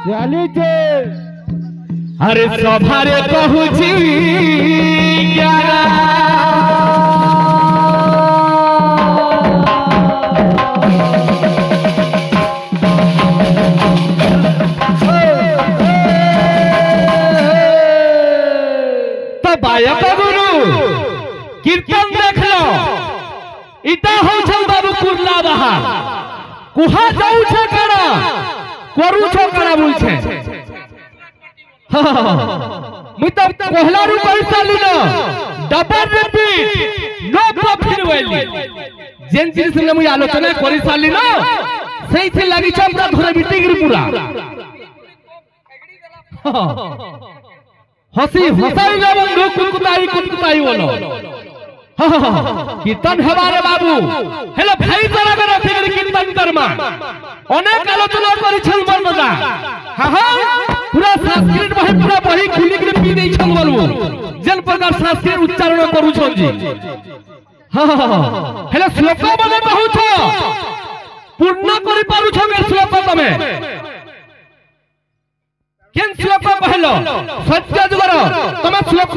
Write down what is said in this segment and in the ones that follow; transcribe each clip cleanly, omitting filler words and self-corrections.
ଚାଲିଛେ अरे सभारे कहूची तो बायक गुरु कीर्तन देख लो इटा हो बाबू कुर्ला बाहर कुहा जाऊ छे करा करू छो करा बोल छे मुई तो कहला रु पैसा लिनो डबल रिपीट नो प्रॉफिट वेली जेन जिनिस ने मुई आलोचना करि साली न सेई थी लागि छ पूरा धरे बिटिगिर पूरा हसी हसाई ना बंधु कुतकुताई बोलो कीर्तन हेबारे बाबू हेलो भाई तोरा के रखि करी कीर्तन करमा अनेक आलोचना करि छल बरदा पूरा संस्कृत बही पूरा बही खुली के पी दे छल बोलबो जन प्रकार संस्कृत उच्चारण करू छन जी हेलो श्लोक बने कहू छ पूर्ण करि पारू छ के श्लोक तमे केन श्लोक कहलो सत्य जुगर तमे श्लोक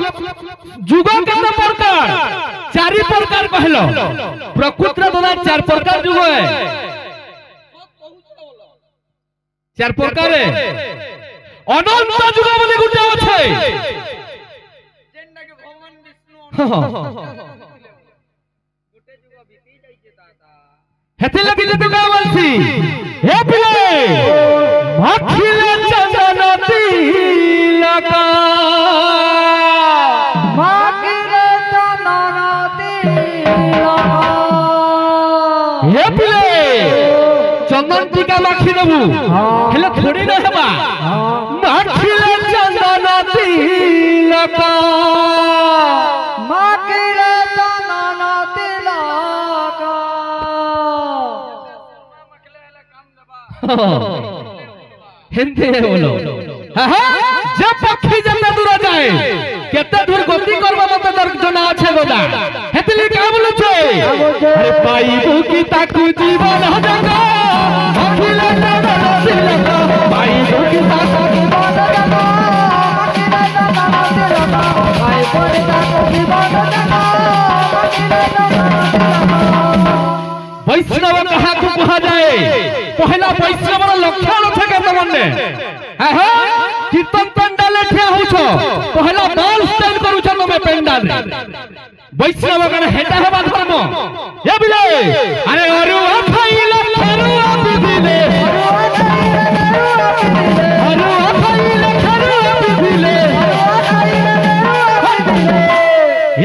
जुग केते प्रकार चारि प्रकार कहलो प्रकृति दादा चार प्रकार जुग है चार प्रकार है अनंत जुग बोले गुटे আছে जेनटा के भगवान विष्णु गुटे जुग बीती जाइछे दादा हेते लगी जे का बोलसी हे पिले मखिले चंदन तिलका माकिरे चंदन तिलका हे पिले चंदन टीका माखी देबू हेले थोड़ी न हेबा माखिले चंदन तिलका माकिरे चंदन तिलका हिंदी है बोलो जब पक्षी जब दूर जाए केते दूर गति करबा मत दर जना আছে गोदा हेतली का बोल छे अरे पाइबू की ताकू जीवन जगा अखिले चंदन तिलका पाइबू की ताकू जीवन जगा अखिले चंदन तिलका पाइबू की ताकू जीवन जगा अखिले चंदन तिलका वैष्णव कहा को कहा जाए पहला वैष्णव लक्षण छे के तमने है कीर्तन पंडाल ठिया हो छो पहला बाल स्टैंड करू छ तमे पंडाल वैष्णव गण हेटा हेबा धर्म ये बिले अरे अरु खाइले खरुआ बिदिले अरु खाइले खरुआ बिदिले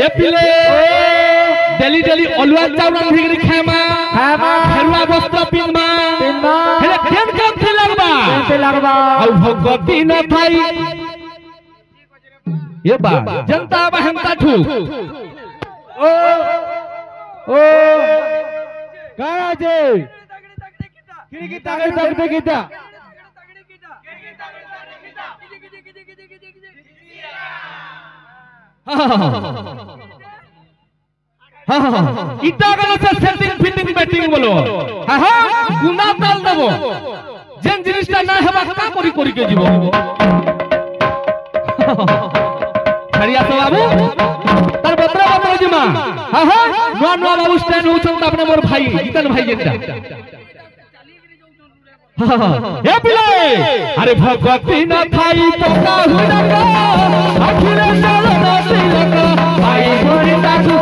ये पिले डेली डेली अलुआ चावल भिगरी खामा खरुआ वस्त्र पिनमा हेले केन काम थे लगबा औ भगवती न थाई ये बा जनता बहनता ठू ओ कारा जे खिड़की ताके तक देखिता इटा गनो से सेटिंग फिटिंग बैटिंग बोलो गुना ताल देबो जेन जिनिसटा ना हेबा का करी करी के जीवो खरिया तो बाबू तार बतरा जिमा नुआ नुआ बाबू स्टैंड होछन अपने मोर भाई जीतन भाई जेटा हे पिले अरे भगवती न थाई तो का हुनगा अखिले चलन तिलका भाई गोरी ताकू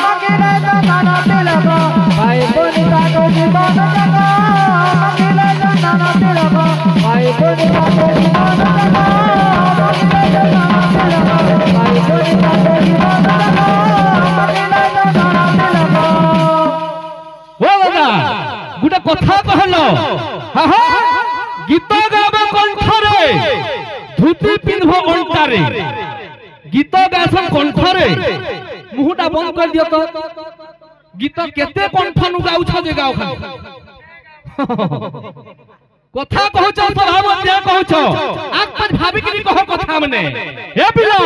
माकिरे चंदन तिलका भाई गोरी ताकू जीवन जगा माकिरे चंदन तिलका भाई गोरी ताकू जीवन जगा माकिरे चंदन तिलका भाई गोरी ताकू जीवन जगा माकिरे चंदन तिलका ओ दादा गुटा कथा कहलो गीत गाबो कंठरे धुती पिनभो अंटारे गीत गासन कंठरे मुहटा बंद कर दियो तो गीत केते कंठनु गाउ छ जे गाउ खान कथा कहू छ स्वभाव जे कहू छ आप पर भाभी के कहो कथा मने हे पिला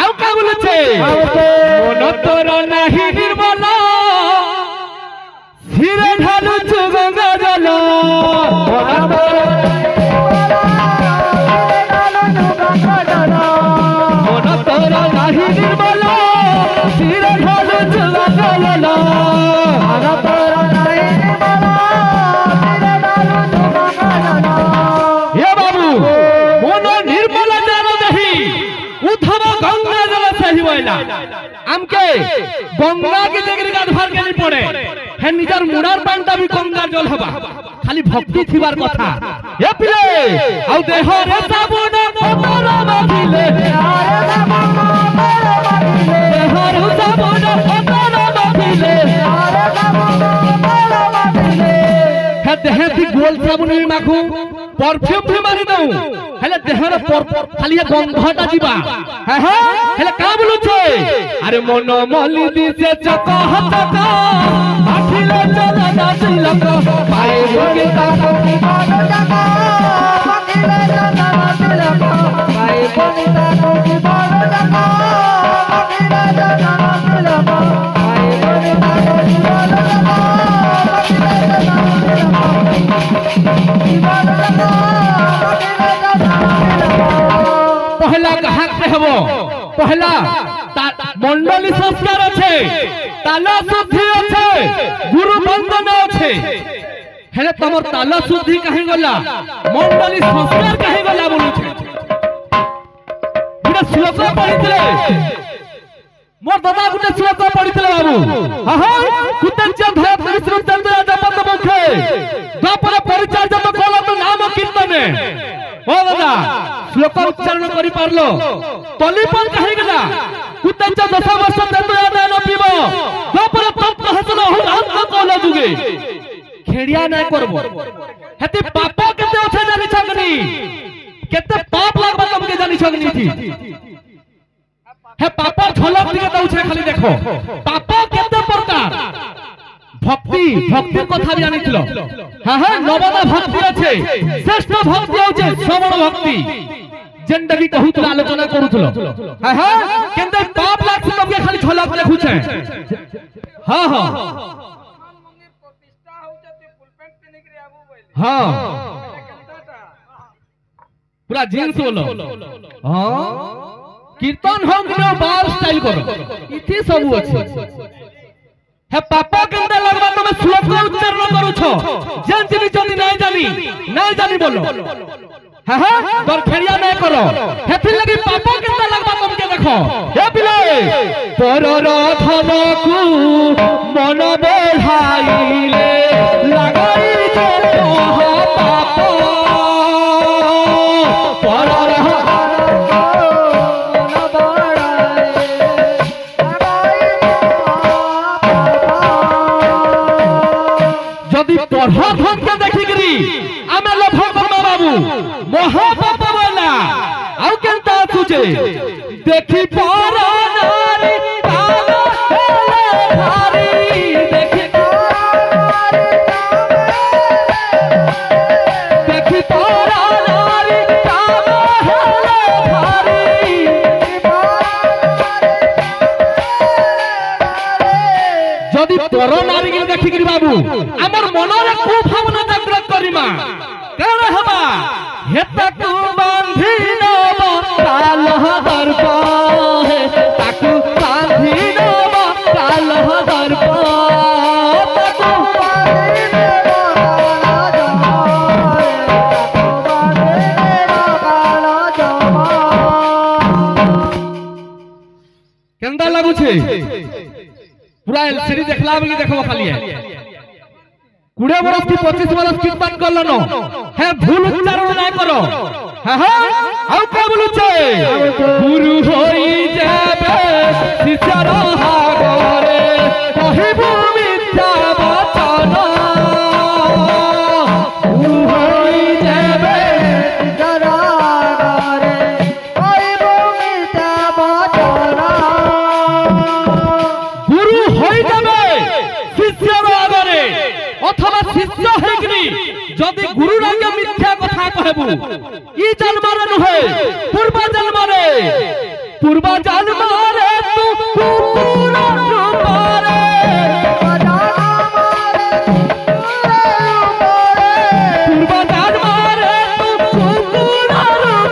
आउ का बोले छे मन तोर नाही निर्मल सिरे ढालु छु गंगा जल मन तोर गंगा के जगह गाधवार के नहीं पड़े हे निजार मुड़ार पानटा भी गंगा जल हबा खाली भक्ति थिबार कथा ए पिले आउ देह रे साबुन पतरा बाधिले अरे साबुन पतरा बाधिले देह रे साबुन पतरा बाधिले अरे साबुन पतरा बाधिले हे देह थी गोल साबुन भी माखू परफ्यूम भी मारी दऊ हेले देहर खाली गंधटा जीवा हे हे हेले का बोलु छे अरे मन मली दिसे चका हचका आखिले चला नाची लग पाए गोगे ताको की बात जगा आखिले चला नाची लग पाए गोगे ताको की बात जगा आखिले चला नाची लग पाए गोगे ताको की बात जगा आखिले चला नाची लग की बात जगा पहला कहा कहबो पहला मंडली संस्कार আছে ताला शुद्धि আছে गुरु बंदन আছে हेले तमर ताला शुद्धि कहीं गला मंडली संस्कार कहीं गला बोलु छे गुटे श्लोक पढितले मोर दादा गुटे श्लोक पढितले बाबू हा हा कुतंच धय परिश्रम चंद्र जपत मुखे द्वापर परिचय जप कोला तो नाम कीर्तने ओ दादा श्लोक उच्चारण करि पारलो तलीपन कहि गला कुतंच 10 वर्ष चंद्र याद न पीबो द्वापर तप हसन हो राम कोला जुगे खेड़िया नै करबो हेते पाप केते ओछे जानि छगनी केते पाप लागबा तुमके जानि छगनी थी हे पापर झलक दिके दउछे खाली देखो पाप केते प्रकार भक्ति भक्ति कथा भी जानिथिलो हां हां नवदा भक्ति আছে श्रेष्ठ भक्ति होचे श्रवण भक्ति जेंडा भी कहूतला आलोचना करूथलो हां हां केते पाप लागछ तुमके खाली झलक देखुछे हां हां प्रतिष्ठा होचे ते फुल पैंट पहने के आबू बोले हां पूरा जींस बोलो हां कीर्तन हम के बाल स्टाइल करो इति सब अछि हे पापा केंदा लगबा तमे श्लोक उच्चारण करू छो जानती जदी नहीं जानी बोलो हां हां तोर खेड़िया नहीं करो हेथि लगी पापा केंदा लगबा तुमके देखो हे पिले तोर रथन को मन बढ़ाइले लगाई जे तोह पाप पर पढ़ा धन के देखिकरी आमे लोभ करबा बाबू महापाप वाला आउ केनता तुझे देखि पारा नारी काला हेले भारी देखि पारा नारी काला हेले भारी जदि पर नारी के देखिकरी बाबू हमर मनरे को भावना जागृत करिमा केन हबा हेता तू बांधी नबा काल दर्प हे ताकू बांधी नबा काल दर्प ताकू बांधी नबा काल जमा केंदा लागु छे पूरा एलसीडी देखला बगी देखबो खाली है 20 बरस की 25 बरस कीर्तन कर लो है भूल उच्चारण ना करो हां हां आउ का बोलु छे गुरु होई जाबे शिष्य रहा करे कहिबो मिथ्या वचन गुरु होई जाबे शिष्य रहा करे कहिबो मिथ्या वचन गुरु होई जाबे शिष्य रहा करे अथवा शिष्य हेकनी जदि गुरु रंग मिथ्या कथा कहबू ई जन्म रे नहे पूर्व जन्म रे तू कुकुर रूप रे पूर्व जन्म रे तू कुकुर रूप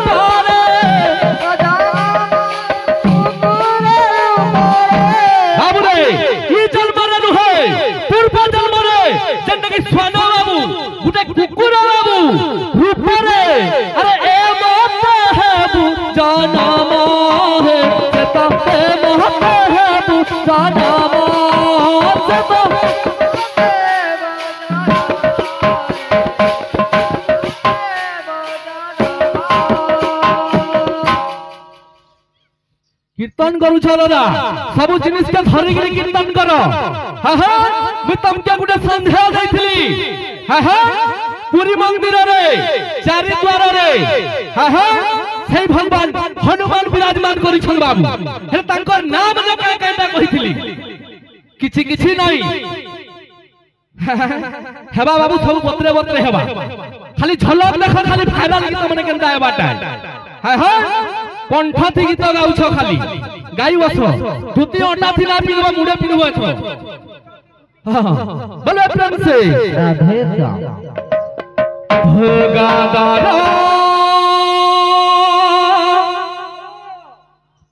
रे बाबू रे ई जन्म रे नहे पूर्व जन्म रे जिंदगी स्वाना बाबू गुटे कुकुर बाबू रूप रे अरे ए मत है बु जाना है सेता ए मत है बु জানাম कीर्तन करूछ दादा सब जिनिस के धरि के कीर्तन करो हा हा मैं तुमके गुटे संध्या दैथिली हा हा पुरी मंदिर रे चारि द्वार रे हा हा सेई भगवान हनुमान विराजमान करि छन बाबू हे तांकर नाम न काय कायटा कहिथिली किछि किछि नाही हेबा बाबू सब पत्रे पत्रे हेबा खाली झलक देखो खाली फाइनल गीत माने केनता हेबाटा हा हा कंठथि गीत गाउछ खाली गाई बसो धुती अंडा थिला पिनबा मुडे पिनबो छ हां बोले प्रेम से राधे श्याम भगादारा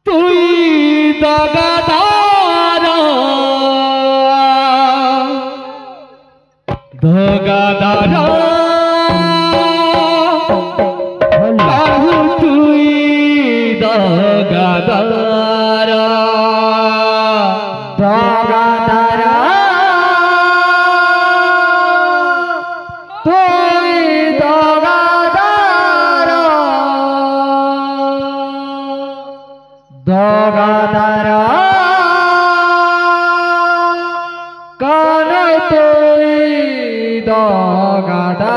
तुई दगादारा दगादारा दगादारा दगादारा तुई दगादारा दगादारा कान तुई दगादारा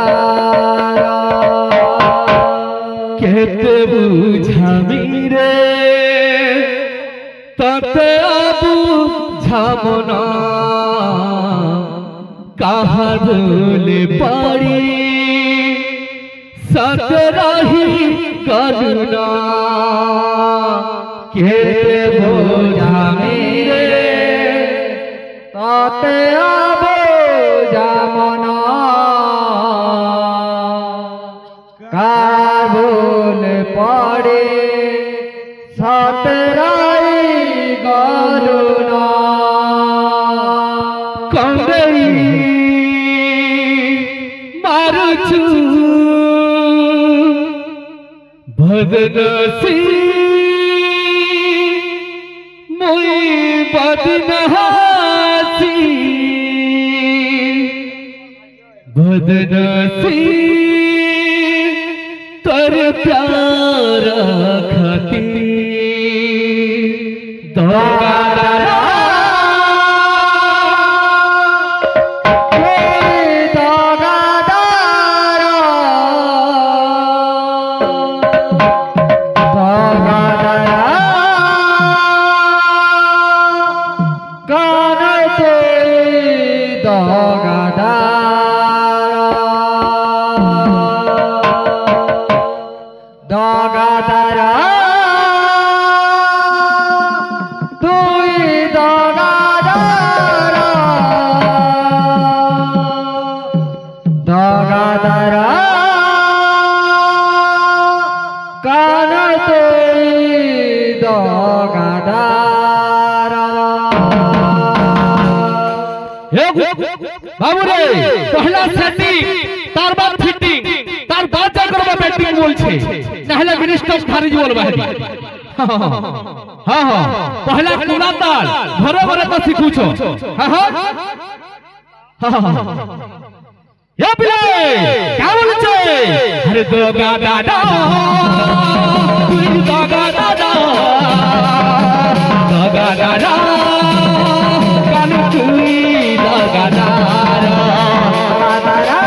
केते बुझामी रे तते आबू झामना कहाँ बोले पड़ी सतराही करुणा केते बुझामी रे तते आबू झामना काबुल पड़े सतराई गरुना कंगई मारुचु बदनसी मुई बदनहासी बदनसी तर प्यार खाती दगादारा दगादारा दगादारा कान ते दगादारा दगादारा तुई दगादारा दगादारा कान तुई दगादारा बाबू रे पहला सेटिंग तार बाद फिटिंग तार बाद जा करबा बैटिंग बोलछे नहले मिनिस्टर धारी बोल बाहरी हां हां पहला पूरा ताल घरे घरे तो सिखुछो हां हां ये पिले क्या बोलछे अरे दगादारा तुई दगादारा दगादारा कान तुई दगादारा दगादारा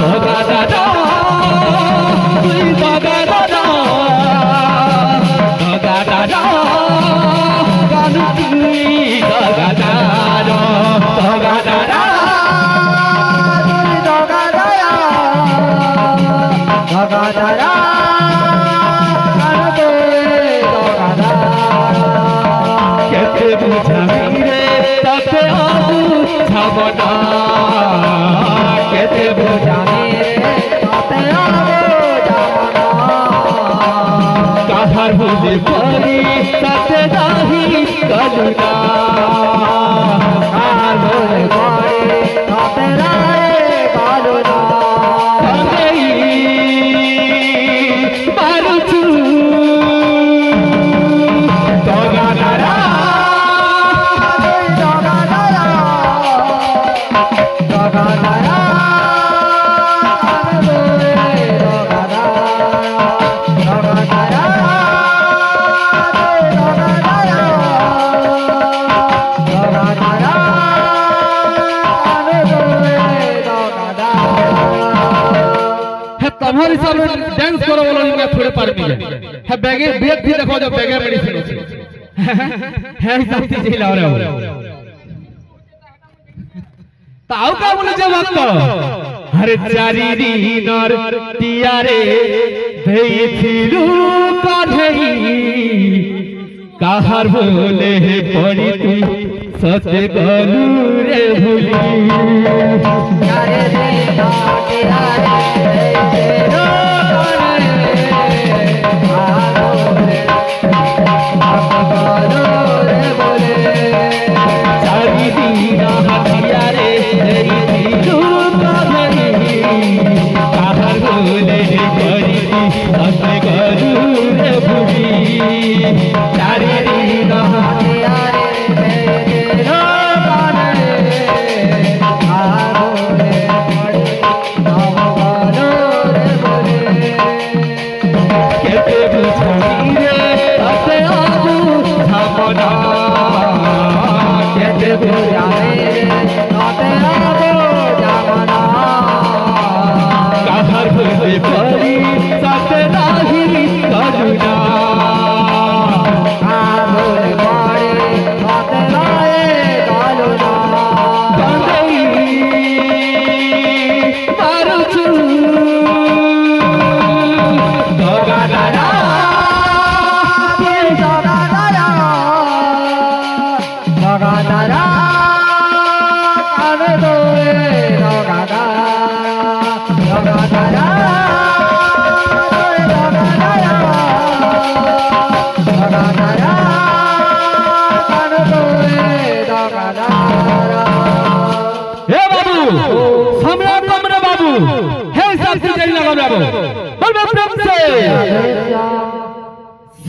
दगादारा तुई दगादारा दगादारा कान तुई दगादारा दगादारा तुई दगादारा दगादारा कान तुई दगादारा केते बुझामी रे तते आबू झामना केते बुझामी रे तते आबू झामना कहाँ बोले पड़ी तते नाही करुणा कहाँ बोले पड़ी तते नाही करुणा तुम्हारी सब डांस करो बोलो मैं थोड़े पार मिले है बैगे बैग भी देखो जो बैगे मेडिसिन है सब चीज ला रहे हो ताऊ का बोले जो वक्त अरे चारी दिनर टियारे देइथिलु काढेई काहार बोले पड़ी तू सते गलु रे भूली चारे दिनर टियारे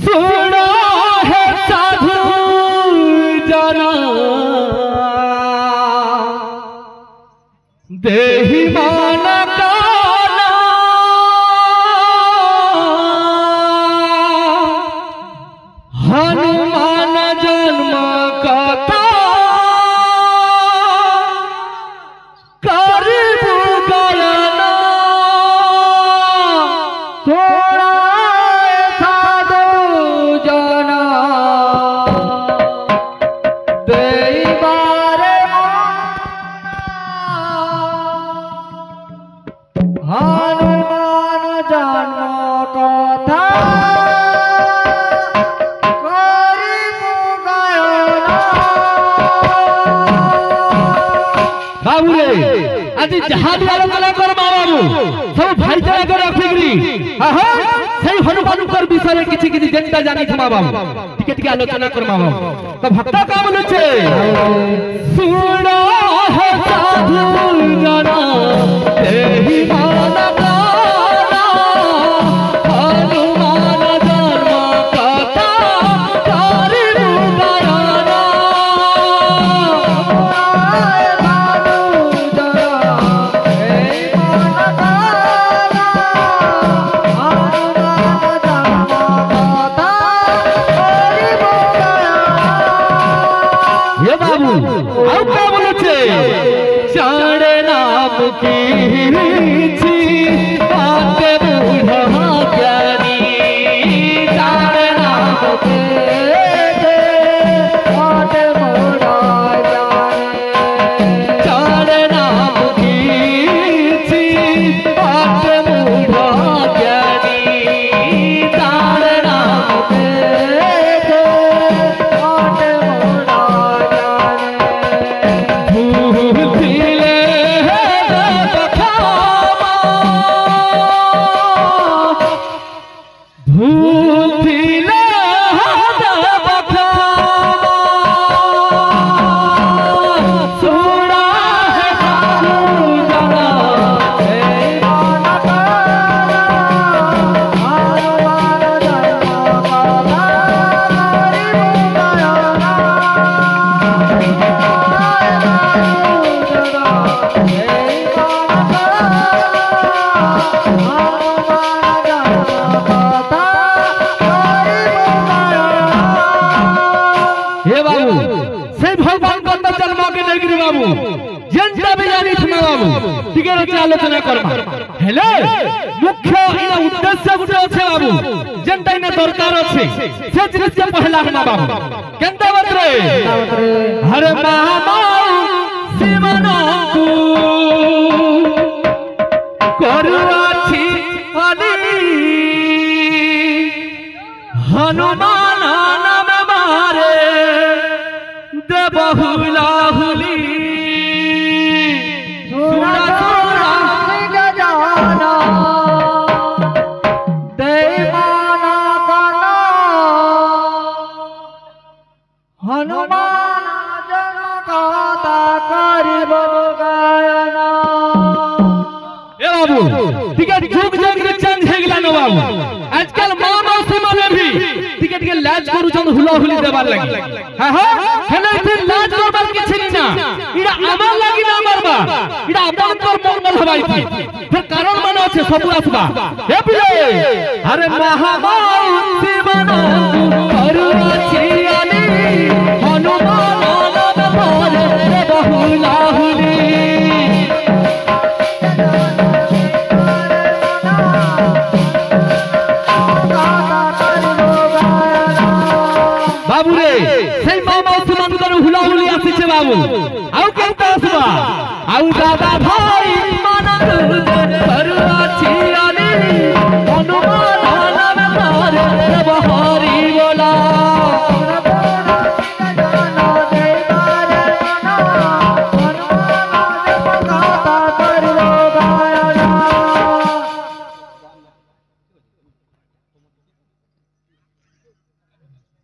सुना है साधु जना देहि मान काना हनुमान जन्म कथा करिबु गयना जहाँ भी आलोचना कर बाबू सब भाईचारा कर रखिग्री हां सही हनुमान कर विषय किछि किछि जनता जानि छ बाबू टिके टिके आलोचना कर बाबू तो भक्त का बोले छे सुनो है साधु जना एहि मान गाना हनुमान जन्म कथा करिबु गयना चारे नाम की बात बूढ़ा ज्ञानी चारे नाम के बात बूढ़ा जाने चारे नाम की बात बूढ़ा ज्ञानी चारे नाम के बात बूढ़ा Bye. बाबू जेंटा भी जानी छना बाबू टिके रे आलोचना करमा हेले मुख्य इना उद्देश्य गुटे আছে बाबू जेंटा इना दरकार আছে से जिनिस के पहला हमा बाबू केनता बतरे हरे मामा शिवनंतु করুয়াছি আলি হনুমান নামে মারে দেবহুলা হুলি সুরা সুরা জানা দেবানা কানা হনুমান জনকাতা করিব গায়না बाबू टिकट जुग जुग रे चेंज हे गेला न बाबू आजकल मां मौसी माने भी टिकट के लाज करू छन हुला हुली देबार लागि हां हां हेले फिर लाज करबार किछि ना इडा आमार लागि ना मारबा इडा अपन पर मंगल हबाई थी फिर कारण माने আছে सब आसबा हे पिले अरे महामौसी मानो करुणाची आली हनुमान नाम मारे बहुला हुली बाबू रे সেই মামা সুমান করে হুলা হুলি আসছে বাবু আউ কেনতা আসবা আউ দাদা ভাই মানন্দ করুয়াছি আলি হনুমান নামে মারে বহরি বলা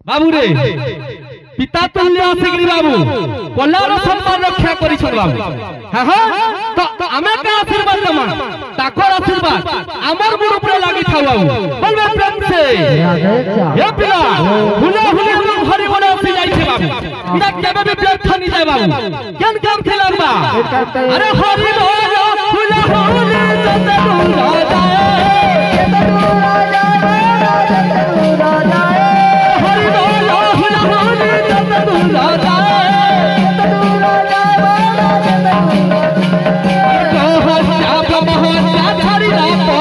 बाबू रे पिता तुल्य आसिग्री बाबू कलार सम्मान रक्षा करिछन बाबू हां हां तो आमे का आशीर्वाद दमा ताकर आशीर्वाद हमर गुरु ऊपर लागि था बाबू बोलबे प्रेम से हे पिला हुला हुली हम हरि बना से जाई छे बाबू इना केबे भी व्यर्थ नहीं जाय बाबू केन केन खेलबा अरे हरि बोलो हुला हुली जते दूर जाए जते दूर जाए जते दूर जाए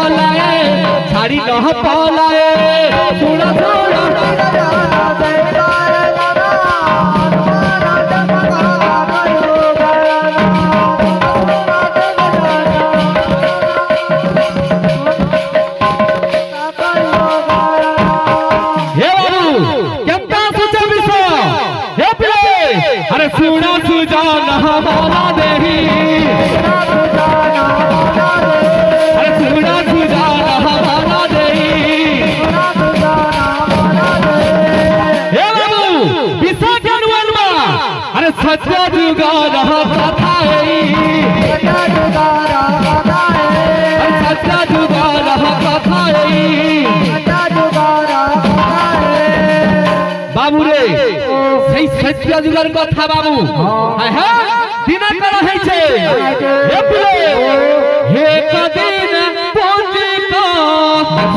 छाड़ी कह पलाए सुना सुना अरे सुना सुजाना हमारा देही अरे सुना सुजाना हमारा देही हे बाबू विसा ज्ञानवान मा अरे सच्चा जुगा रहा कथा है सच्चा जुगा रहा कथा है बाबू रे সেই সত্য যুগের কথা বাবু হ্যাঁ হ্যাঁ দিনে করা হইছে হে পিলে হে কদিন পুঁজি কা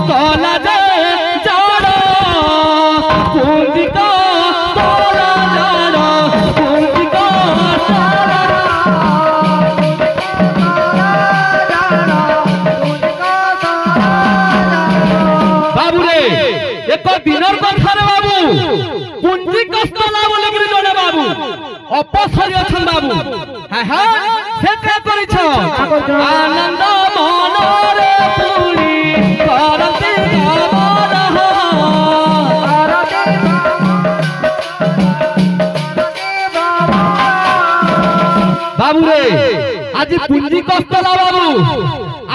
তলা দে যারা পুঁজি কা তলা যারা পুঁজি কা বাবু রে এক দিনের কথা রে বাবু পুঁজি কষ্টলা বলে গিরি জনে বাবু অপসরি আছেন বাবু হ্যাঁ হ্যাঁ সে কে করিছ আনন্দ মনরে পুরি করতে বাবু রে আজি পুঁজি কষ্টলা বাবু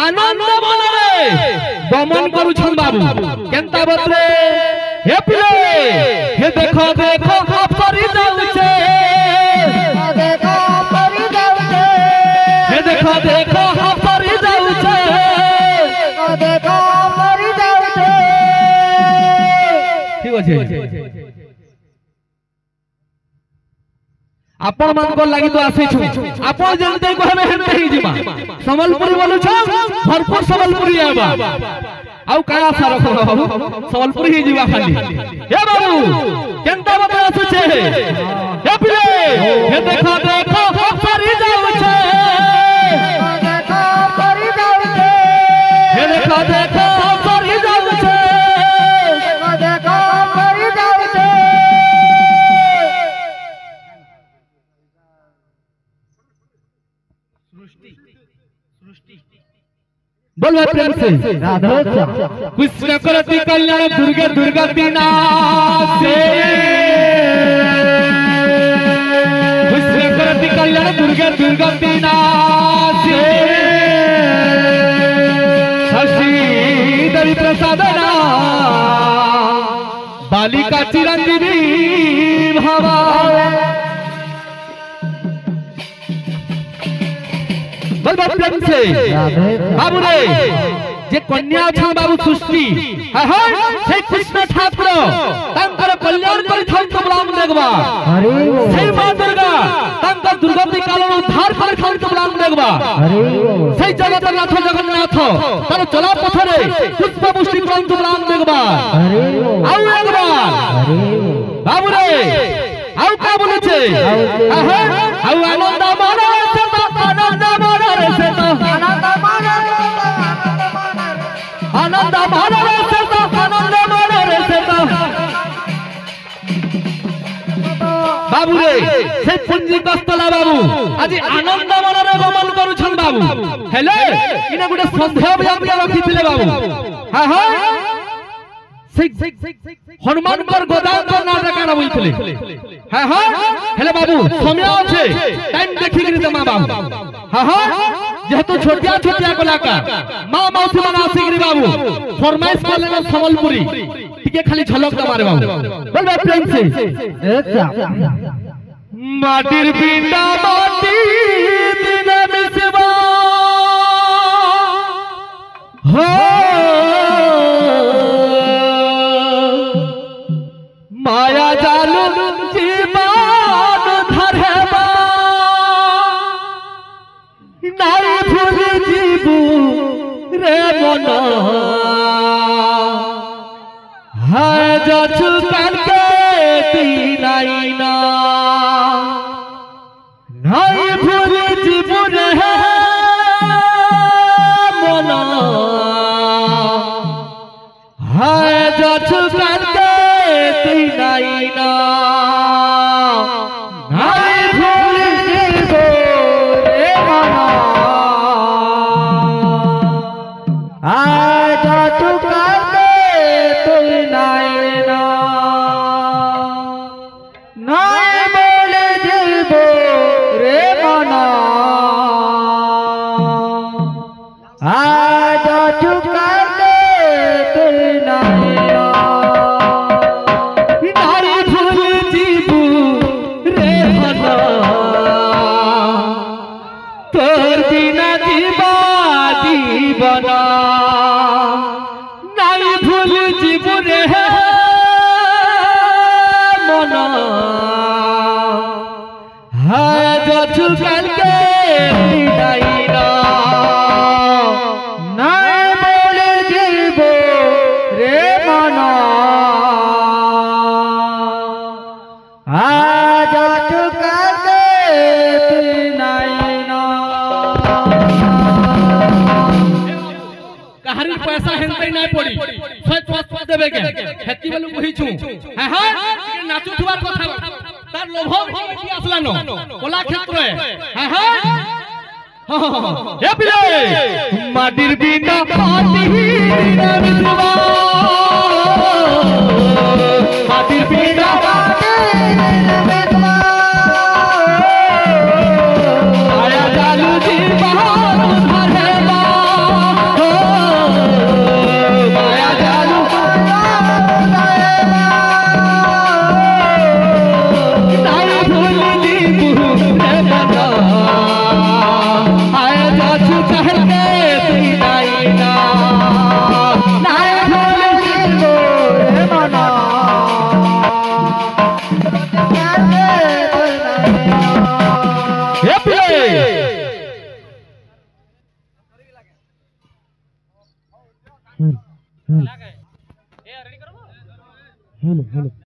আনন্দ মনরে দমন করুছন বাবু কেনতা বতরে हे पिले हे देखो देखो अफसरी जाउछे देखो अफसरी जाउछे हे देखो देखो अफसरी जाउछे देखो अफसरी जाउछे ठीक আছে आपण मान को लागि तो आसे छु आपण जनते को हमें हेते ही जिमा संबलपुरी बोलु छ भरपूर संबलपुरी आबा आउ का आशा रखो बाबू संबलपुरी ही जीवा खाली हे बाबू केनता बता आछे हे पिले हे देखो देखो अफसरी बोल भाई प्रेम से राधे श्याम कृष्ण करती कल्याण दुर्गा दुर्गा दीना से कृष्ण करती कल्याण दुर्गा दुर्गा दीना से शशि दरि प्रसादना बालिका चिरंजीवी भावा बोल भाई प्रेम से बाबू रे जे कन्या अच्छा बाबू सृष्टि से कृष्ण ठाकुर तांकर कल्याण करि थांतो ब्राह्मण देखबा से मां दुर्गा तांकर दुर्गति कालन उद्धार करि थांतो ब्राह्मण देखबा से जगन्नाथ जगन्नाथ तार चला पथरे पुष्प पुष्टि करंतो ब्राह्मण देखबा आउ एकबार बाबू रे आउ का बोलेছে आउ आनंद मारा से तो आनंद मारा रे से तो आनंद मारा रे से तो आनंद मारा रे से तो बाबू रे से पुंजी कस्तला बाबू आज आनंद मारा रे गमन करूछन बाबू हेले इने गुटे संध्या व्यापी रखिथिले बाबू हां हां हनुमान पर गोदान नाटक आना बोलथिले हां हां हेले बाबू समय আছে टाइम देखि गिरी त मां बाबू हां हां जेहेतु छोटिया छोटिया कलाकार मां मौसी माने आसी गिरी बाबू फरमाइश करले ना संबलपुरी टिके खाली झलक द मारे बाबू बोल भाई प्रेम से माटिर बिंदा माटी दिन मिसवा हो माया जालू जीवन धरबा नाई भूल जीबू रे मन है जछु करके तीनाई ना नाई भूल जीबू रे मन है जछु करके तीनाई ना नाई भूल जीबू रे मन आज तू करके तू नाई ना नाई बोले जीवो रे मना आज तू करके तू नाई ना नाई भूल जीबू रे मन तोर बिना जीवा जीवन नाई भूल जीबू रे मन है जछु करके तीनाई ना नाई बोले जीवो रे मना आज तू करके तू नाई ना कहारी पैसा हेनते नहीं पड़ी सोच पास देबे के खेती वालू कहि छु हां हां नाचु थुआ कथा तार लोभ की असला न कोला क्षेत्र हां हां ए पिले माटिर बिना माटी बिना मितवा माटिर बिना आया जालू जीवन धरबा माया जालू नाई भूल जीबू रे मन आया जाछु कहके तीनाई ना नाई भूल जीवो रे मना हे पिले हेलो हेलो